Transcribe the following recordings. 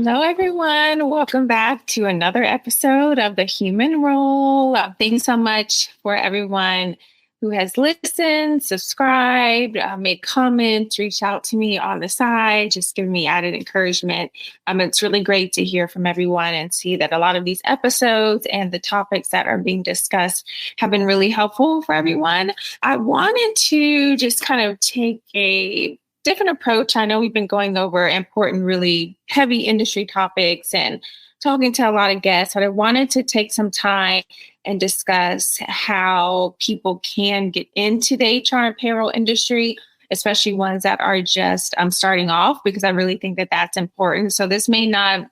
Hello, everyone. Welcome back to another episode of The Human Role. Thanks so much for everyone who has listened, subscribed, made comments, reached out to me on the side, just giving me added encouragement. It's really great to hear from everyone and see that a lot of these episodes and the topics that are being discussed have been really helpful for everyone. I wanted to just kind of take a different approach. I know we've been going over important, really heavy industry topics and talking to a lot of guests, but I wanted to take some time and discuss how people can get into the HR and payroll industry, especially ones that are just starting off, because I really think that that's important. So this may not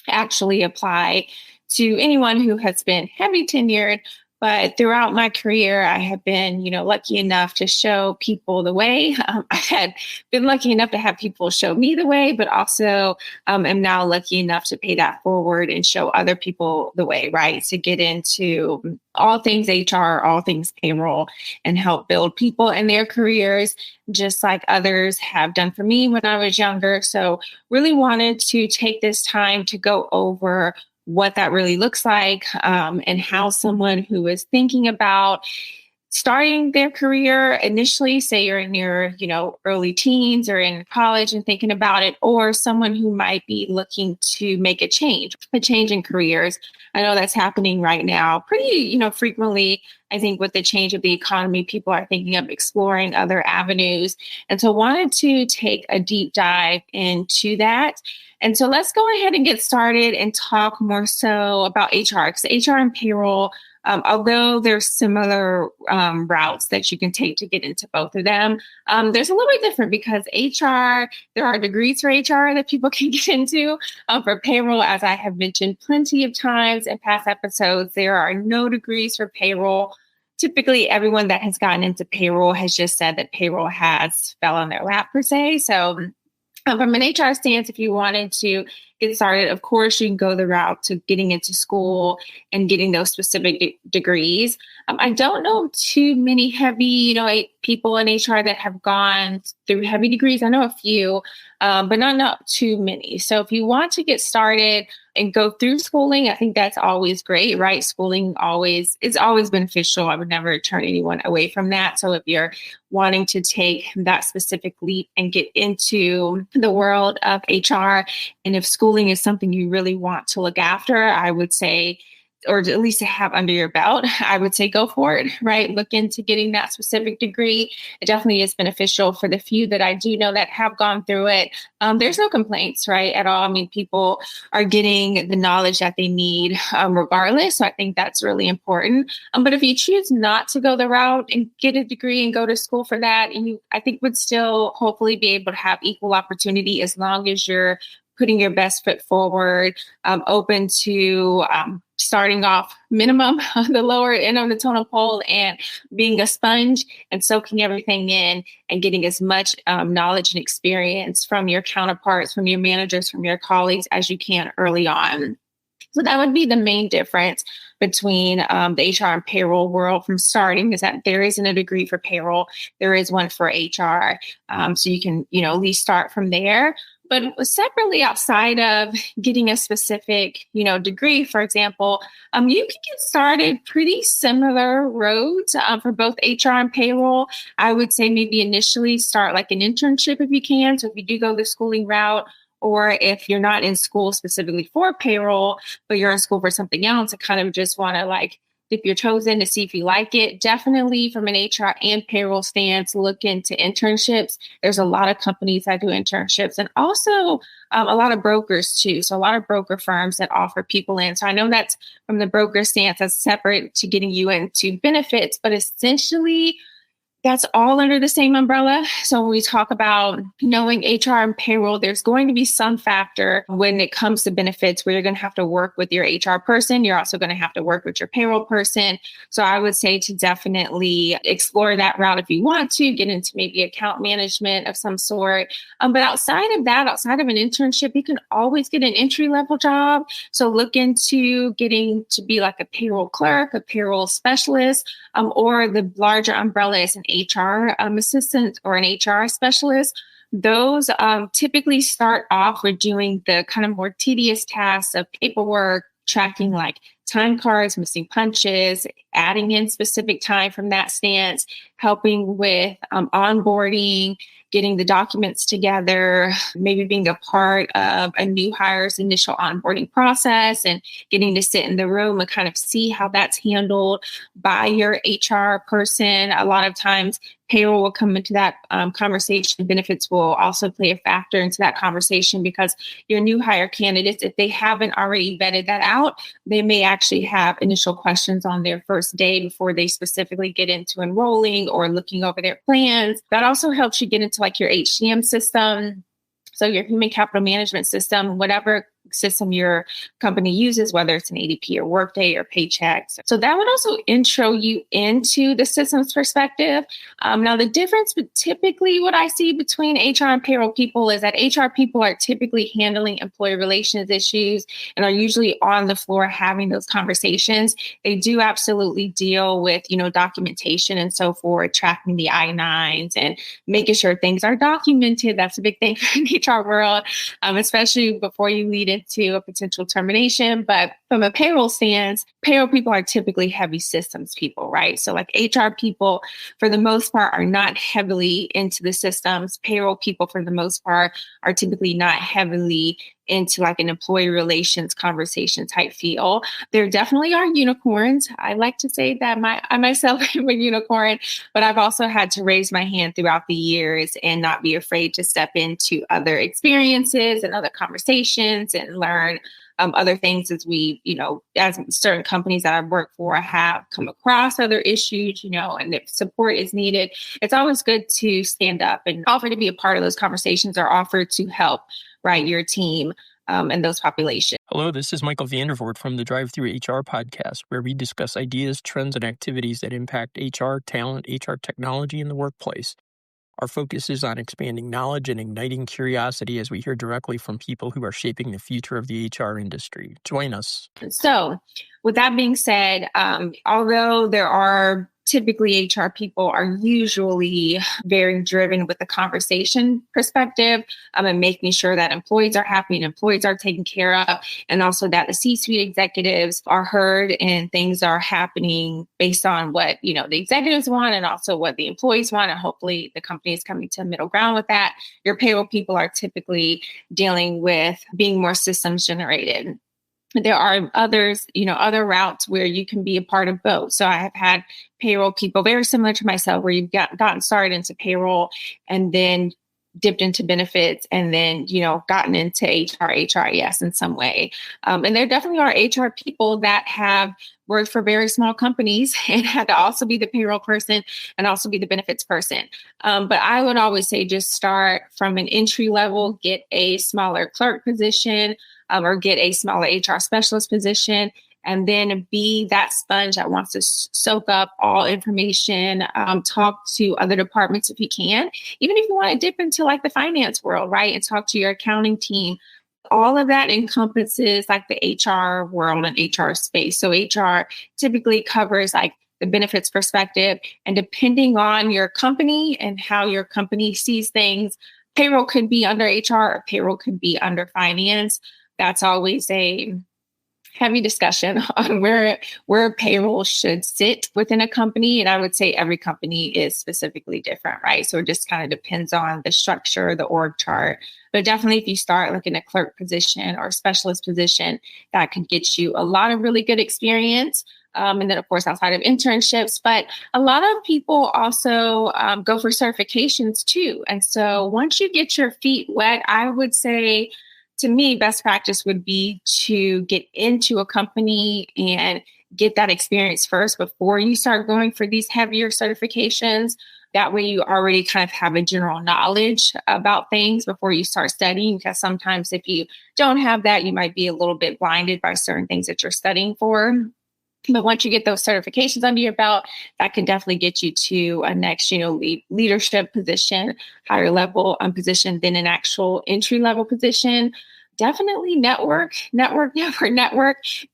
actually apply to anyone who has been heavy tenured, but throughout my career, I have been, lucky enough to show people the way. I had been lucky enough to have people show me the way, but also am now lucky enough to pay that forward and show other people the way, right? To get into all things HR, all things payroll, and help build people in their careers, just like others have done for me when I was younger. So really wanted to take this time to go over what that really looks like, and how someone who is thinking about starting their career initially, say you're in your, early teens or in college and thinking about it, or someone who might be looking to make a change in careers. I know that's happening right now pretty, frequently. I think with the change of the economy, people are thinking of exploring other avenues. And so wanted to take a deep dive into that. And so let's go ahead and get started and talk more so about HR, because HR and payroll, although there's similar routes that you can take to get into both of them, there's a little bit different because HR, there are degrees for HR that people can get into. For payroll, as I have mentioned plenty of times in past episodes, there are no degrees for payroll. Typically, everyone that has gotten into payroll has just said that payroll has fell on their lap per se. So from an HR stance, if you wanted to get started, of course, you can go the route to getting into school and getting those specific degrees. I don't know too many heavy, people in HR that have gone through heavy degrees. I know a few, but not too many. So if you want to get started and go through schooling, I think that's always great, right? Schooling is always beneficial. I would never turn anyone away from that. So if you're wanting to take that specific leap and get into the world of HR, and if schooling is something you really want to look after, I would say, or at least to have under your belt, I would say go for it, right? Look into getting that specific degree. It definitely is beneficial for the few that I do know that have gone through it. There's no complaints, right, at all. I mean, people are getting the knowledge that they need regardless. So I think that's really important. But if you choose not to go the route and get a degree and go to school for that, and I think would still hopefully be able to have equal opportunity as long as you're putting your best foot forward, open to starting off minimum on the lower end of the totem pole and being a sponge and soaking everything in and getting as much knowledge and experience from your counterparts, from your managers, from your colleagues as you can early on. So that would be the main difference between the HR and payroll world from starting, is that there isn't a degree for payroll. There is one for HR. So you can, at least start from there. But separately, outside of getting a specific, degree, for example, you can get started pretty similar roads for both HR and payroll. I would say maybe initially start like an internship if you can. So if you do go the schooling route, or if you're not in school specifically for payroll, but you're in school for something else, I kind of just want to dip your toes in to see if you like it. Definitely from an HR and payroll stance, look into internships. There's a lot of companies that do internships, and also a lot of brokers too. So a lot of broker firms that offer people in. So I know that's from the broker stance, that's separate to getting you into benefits, but essentially that's all under the same umbrella. So when we talk about knowing HR and payroll, there's going to be some factor when it comes to benefits where you're going to have to work with your HR person. You're also going to have to work with your payroll person. So I would say to definitely explore that route if you want to get into maybe account management of some sort. But outside of that, outside of an internship, you can always get an entry-level job. So look into getting to be like a payroll clerk, a payroll specialist, or the larger umbrella is an HR assistant or an HR specialist. Those typically start off with doing the kind of more tedious tasks of paperwork, tracking like time cards, missing punches, adding in specific time from that stance, helping with onboarding, getting the documents together, maybe being a part of a new hire's initial onboarding process and getting to sit in the room and kind of see how that's handled by your HR person. A lot of times, payroll will come into that conversation. Benefits will also play a factor into that conversation because your new hire candidates, if they haven't already vetted that out, they may actually have initial questions on their first day before they specifically get into enrolling or looking over their plans. That also helps you get into like your HCM system. So your human capital management system, whatever system your company uses, whether it's an ADP or Workday or Paychex. So that would also intro you into the systems perspective. Now, the difference with typically what I see between HR and payroll people is that HR people are typically handling employee relations issues and are usually on the floor having those conversations. They do absolutely deal with, documentation and so forth, tracking the I-9s and making sure things are documented. That's a big thing in the HR world, especially before you lead into a potential termination. But from a payroll stance, payroll people are typically heavy systems people, right? So like HR people, for the most part, are not heavily into the systems. Payroll people, for the most part, are typically not heavily into like an employee relations conversation type feel. There definitely are unicorns. I like to say that I myself am a unicorn, but I've also had to raise my hand throughout the years and not be afraid to step into other experiences and other conversations and learn other things as as certain companies that I've worked for have come across other issues, and if support is needed, it's always good to stand up and offer to be a part of those conversations or offer to help, right, your team and those populations. Hello, this is Michael Vandervoort from the Drive-Thru HR podcast, where we discuss ideas, trends, and activities that impact HR, talent, HR technology in the workplace. Our focus is on expanding knowledge and igniting curiosity as we hear directly from people who are shaping the future of the HR industry. Join us. So, with that being said, although there are typically HR people are usually very driven with the conversation perspective and making sure that employees are happy and employees are taken care of, and also that the C-suite executives are heard and things are happening based on what the executives want and also what the employees want, and hopefully the company is coming to a middle ground with that. Your payroll people are typically dealing with being more systems generated. There are others, other routes where you can be a part of both. So I have had payroll people very similar to myself where you've gotten started into payroll and then dipped into benefits and then, gotten into HRIS in some way. And there definitely are HR people that have worked for very small companies and had to also be the payroll person and also be the benefits person. But I would always say just start from an entry level, get a smaller clerk position, or get a smaller HR specialist position, and then be that sponge that wants to soak up all information, talk to other departments if you can, even if you want to dip into like the finance world, right? And talk to your accounting team. All of that encompasses like the HR world and HR space. So HR typically covers like the benefits perspective, and depending on your company and how your company sees things, payroll could be under HR or payroll could be under finance. That's always a heavy discussion on where payroll should sit within a company. And I would say every company is specifically different, right? So it just kind of depends on the structure, the org chart. But definitely if you start looking at clerk position or specialist position, that can get you a lot of really good experience. And then, of course, outside of internships, but a lot of people also go for certifications too. And so once you get your feet wet, I would say, to me, best practice would be to get into a company and get that experience first before you start going for these heavier certifications. That way you already kind of have a general knowledge about things before you start studying, because sometimes if you don't have that, you might be a little bit blinded by certain things that you're studying for. But once you get those certifications under your belt, that can definitely get you to a next, leadership position, higher level position than an actual entry level position. definitely network.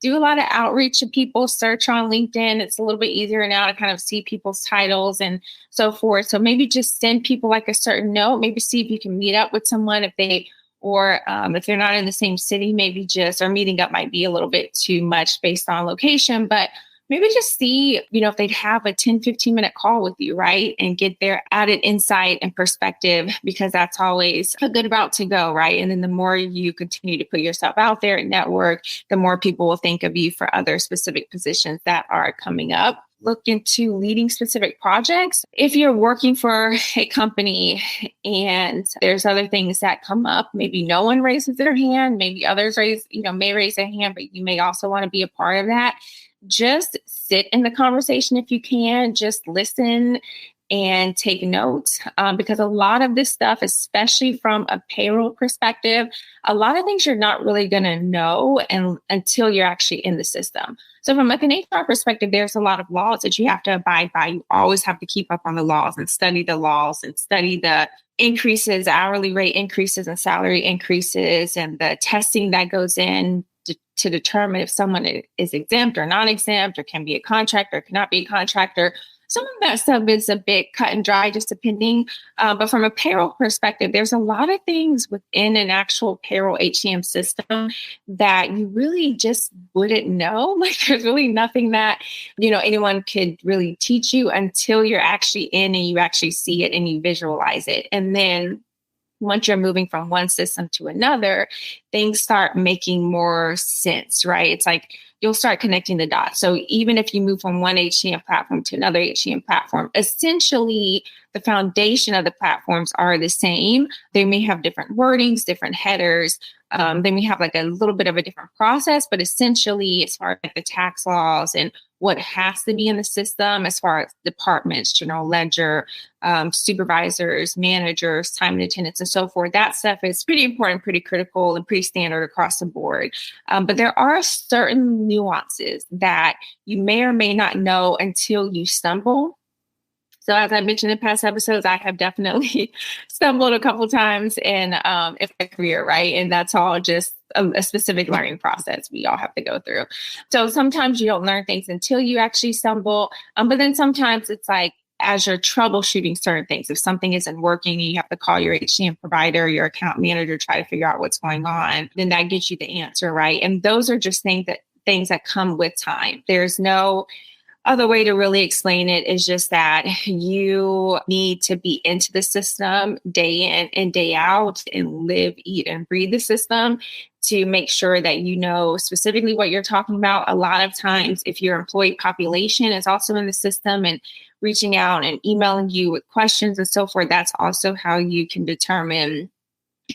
Do a lot of outreach to people, search on LinkedIn. It's a little bit easier now to kind of see people's titles and so forth. So maybe just send people like a certain note, maybe see if you can meet up with someone if they're not in the same city, maybe or meeting up might be a little bit too much based on location, but maybe just see, if they'd have a 10, 15-minute call with you, right? And get their added insight and perspective, because that's always a good route to go, right? And then the more you continue to put yourself out there and network, the more people will think of you for other specific positions that are coming up. Look into leading specific projects. If you're working for a company and there's other things that come up, maybe no one raises their hand, maybe others may raise their hand, but you may also want to be a part of that. Just sit in the conversation if you can, just listen and take notes, because a lot of this stuff, especially from a payroll perspective, a lot of things you're not really going to know until you're actually in the system. So from like an HR perspective, there's a lot of laws that you have to abide by. You always have to keep up on the laws and study the laws and study the increases, hourly rate increases and salary increases, and the testing that goes in to determine if someone is exempt or non-exempt, or can be a contractor, cannot be a contractor. Some of that stuff is a bit cut and dry, just depending. But from a payroll perspective, there's a lot of things within an actual payroll HCM system that you really just wouldn't know. Like there's really nothing that, anyone could really teach you until you're actually in and you actually see it and you visualize it. And then once you're moving from one system to another, things start making more sense, right? It's like you'll start connecting the dots. So even if you move from one HCM platform to another HCM platform, essentially the foundation of the platforms are the same. They may have different wordings, different headers. They may have like a little bit of a different process, but essentially as far as like the tax laws and what has to be in the system, as far as departments, general ledger, supervisors, managers, time and attendance, and so forth, that stuff is pretty important, pretty critical, and pretty standard across the board. But there are certain nuances that you may or may not know until you stumble. So as I mentioned in past episodes, I have definitely stumbled a couple times in my career, right? And that's all just a specific learning process we all have to go through. So sometimes you don't learn things until you actually stumble. But then sometimes it's like, as you're troubleshooting certain things, if something isn't working, you have to call your HCM provider, your account manager, try to figure out what's going on, then that gets you the answer, right? And those are just things that come with time. There's no other way to really explain it, is just that you need to be into the system day in and day out and live, eat, and breathe the system to make sure that you know specifically what you're talking about. A lot of times, if your employee population is also in the system and reaching out and emailing you with questions and so forth, that's also how you can determine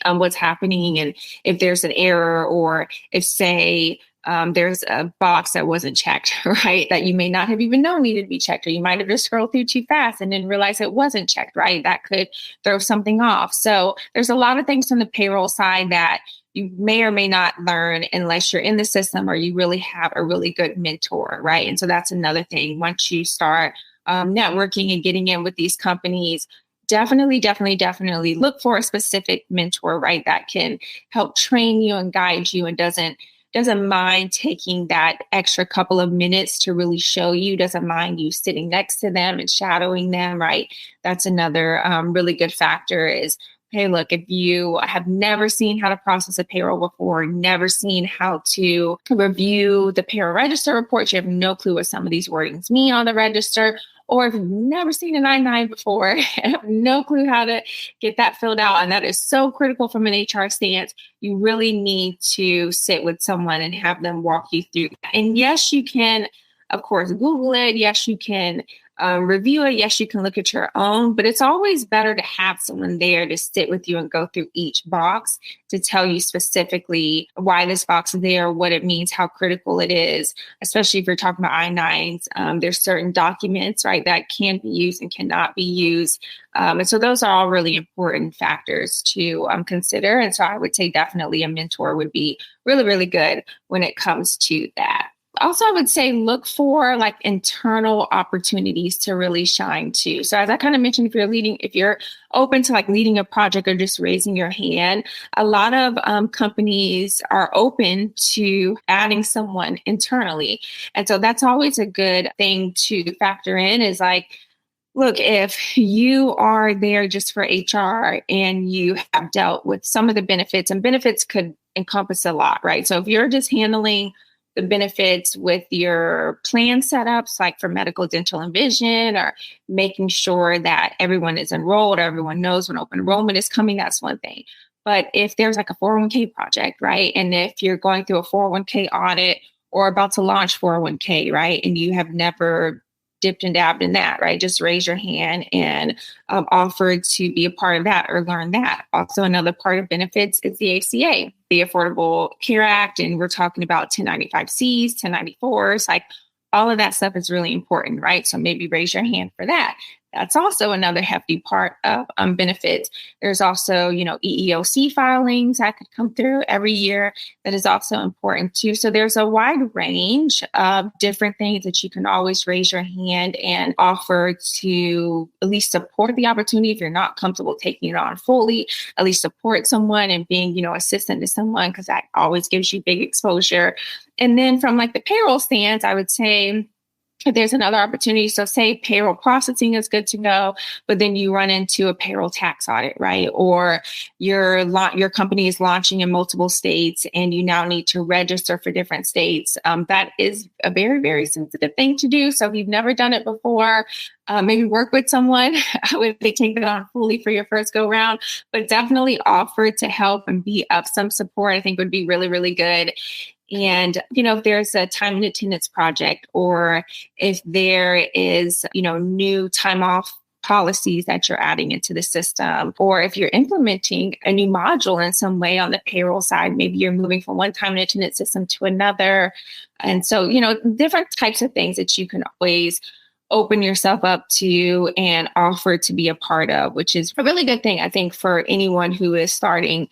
what's happening, and if there's an error, or if, say, there's a box that wasn't checked, right? That you may not have even known needed to be checked, or you might have just scrolled through too fast and didn't realize it wasn't checked, right? That could throw something off. So there's a lot of things on the payroll side that you may or may not learn unless you're in the system or you really have a really good mentor, right? And so that's another thing. Once you start networking and getting in with these companies, definitely look for a specific mentor, right? That can help train you and guide you and doesn't mind taking that extra couple of minutes to really show you, doesn't mind you sitting next to them and shadowing them, right? That's another really good factor is, hey, look, if you have never seen how to process a payroll before, never seen how to review the payroll register reports, you have no clue what some of these wordings mean on the register, or if you've never seen an I-9 before and have no clue how to get that filled out, and that is so critical from an HR stance, you really need to sit with someone and have them walk you through that. And yes, you can, of course, Google it. Yes, you can review it. Yes, you can look at your own, but it's always better to have someone there to sit with you and go through each box to tell you specifically why this box is there, what it means, how critical it is, especially if you're talking about I-9s. There's certain documents, right, that can be used and cannot be used. And so those are all really important factors to consider. And so I would say definitely a mentor would be really, really good when it comes to that. Also, I would say look for like internal opportunities to really shine too. So as I kind of mentioned, if you're open to like leading a project or just raising your hand, a lot of companies are open to adding someone internally. And so that's always a good thing to factor in is like, look, if you are there just for HR and you have dealt with some of the benefits, and benefits could encompass a lot, right? So if you're just handling the benefits with your plan setups, like for medical, dental, and vision, or making sure that everyone is enrolled, or everyone knows when open enrollment is coming, that's one thing. But if there's like a 401k project, right? And if you're going through a 401k audit or about to launch 401k, right? And you have never dipped and dabbed in that, right? Just raise your hand and offer to be a part of that or learn that. Also, another part of benefits is the ACA, the Affordable Care Act. And we're talking about 1095Cs, 1094s, like all of that stuff is really important, right? So maybe raise your hand for that. That's also another hefty part of benefits. There's also, EEOC filings that could come through every year. That is also important too. So there's a wide range of different things that you can always raise your hand and offer to at least support the opportunity. If you're not comfortable taking it on fully, at least support someone and being, assistant to someone, because that always gives you big exposure. And then from like the payroll stance, I would say if there's another opportunity, so say payroll processing is good to go, but then you run into a payroll tax audit, right? Or your company is launching in multiple states and you now need to register for different states. That is a very, very sensitive thing to do. So if you've never done it before, maybe work with someone. I would say take that on fully for your first go round, but definitely offer to help and be of some support. I think would be really, really good. And, if there's a time and attendance project, or if there is, new time off policies that you're adding into the system, or if you're implementing a new module in some way on the payroll side, maybe you're moving from one time and attendance system to another. And so, different types of things that you can always open yourself up to and offer to be a part of, which is a really good thing, I think, for anyone who is starting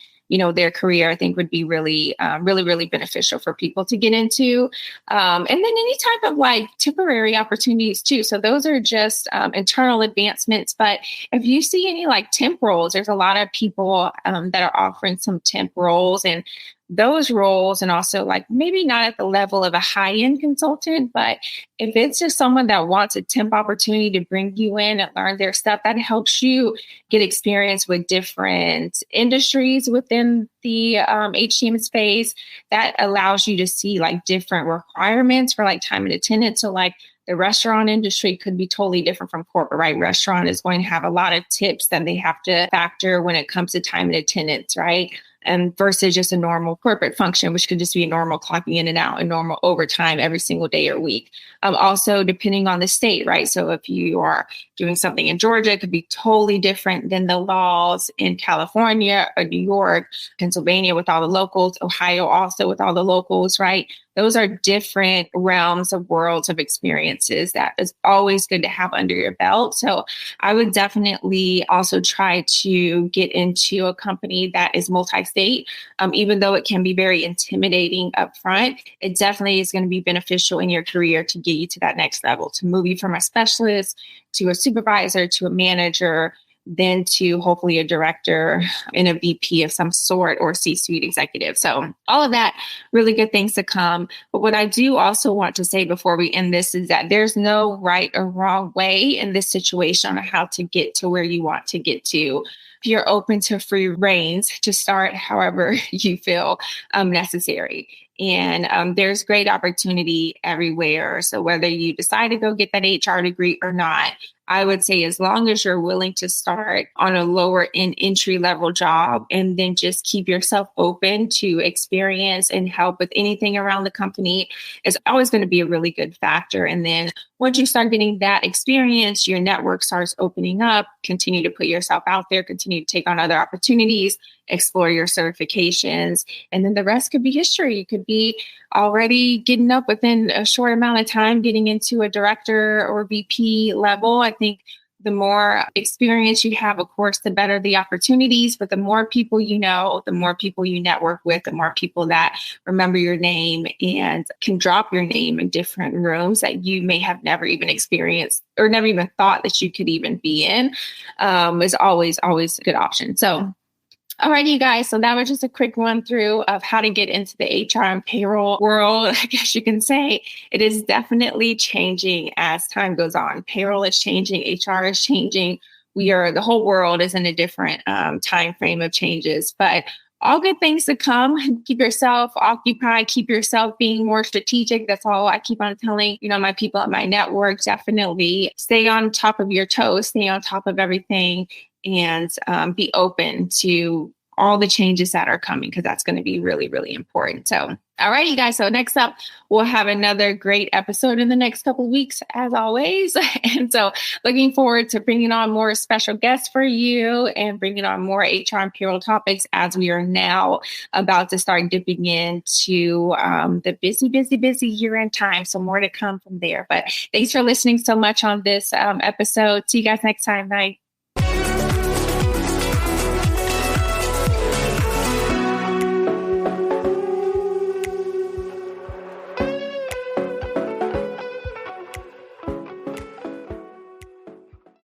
their career. I think would be really, really, really beneficial for people to get into. And then any type of like temporary opportunities too. So those are just internal advancements. But if you see any like temp roles, there's a lot of people that are offering some temp roles, and those roles, and also like maybe not at the level of a high-end consultant, but if it's just someone that wants a temp opportunity to bring you in and learn their stuff, that helps you get experience with different industries within the HCM space. That allows you to see like different requirements for like time and attendance. So like the restaurant industry could be totally different from corporate, right? Restaurant is going to have a lot of tips that they have to factor when it comes to time and attendance, right? And versus just a normal corporate function, which could just be a normal clocking in and out and normal overtime every single day or week. Also, depending on the state, right? So if you are doing something in Georgia, it could be totally different than the laws in California or New York, Pennsylvania with all the locals, Ohio also with all the locals, right? Those are different realms of worlds of experiences that is always good to have under your belt. So I would definitely also try to get into a company that is multi-state. Even though it can be very intimidating up front, it definitely is going to be beneficial in your career to get you to that next level, to move you from a specialist to a supervisor to a manager, then to hopefully a director and a VP of some sort, or C-suite executive. So all of that, really good things to come. But what I do also want to say before we end this is that there's no right or wrong way in this situation on how to get to where you want to get to. You're open to free reins to start however you feel necessary. And there's great opportunity everywhere. So whether you decide to go get that HR degree or not, I would say as long as you're willing to start on a lower end entry level job and then just keep yourself open to experience and help with anything around the company, is always going to be a really good factor. And then once you start getting that experience, your network starts opening up, continue to put yourself out there, continue to take on other opportunities, explore your certifications, and then the rest could be history. You could be already getting up within a short amount of time, getting into a director or VP level. I think The more experience you have, of course, the better the opportunities. But the more people you know, the more people you network with, the more people that remember your name and can drop your name in different rooms that you may have never even experienced or never even thought that you could even be in, is always a good option. So all right, you guys. So that was just a quick run through of how to get into the HR and payroll world. I guess you can say it is definitely changing as time goes on. Payroll is changing. HR is changing. The whole world is in a different time frame of changes, but all good things to come. Keep yourself occupied, keep yourself being more strategic. That's all I keep on telling, my people at my network. Definitely stay on top of your toes, stay on top of everything, and be open to all the changes that are coming, because that's going to be really, really important. So, all right, you guys. So next up, we'll have another great episode in the next couple of weeks, as always. And so looking forward to bringing on more special guests for you and bringing on more HR and payroll topics, as we are now about to start dipping into the busy year-end time. So more to come from there. But thanks for listening so much on this episode. See you guys next time. Bye.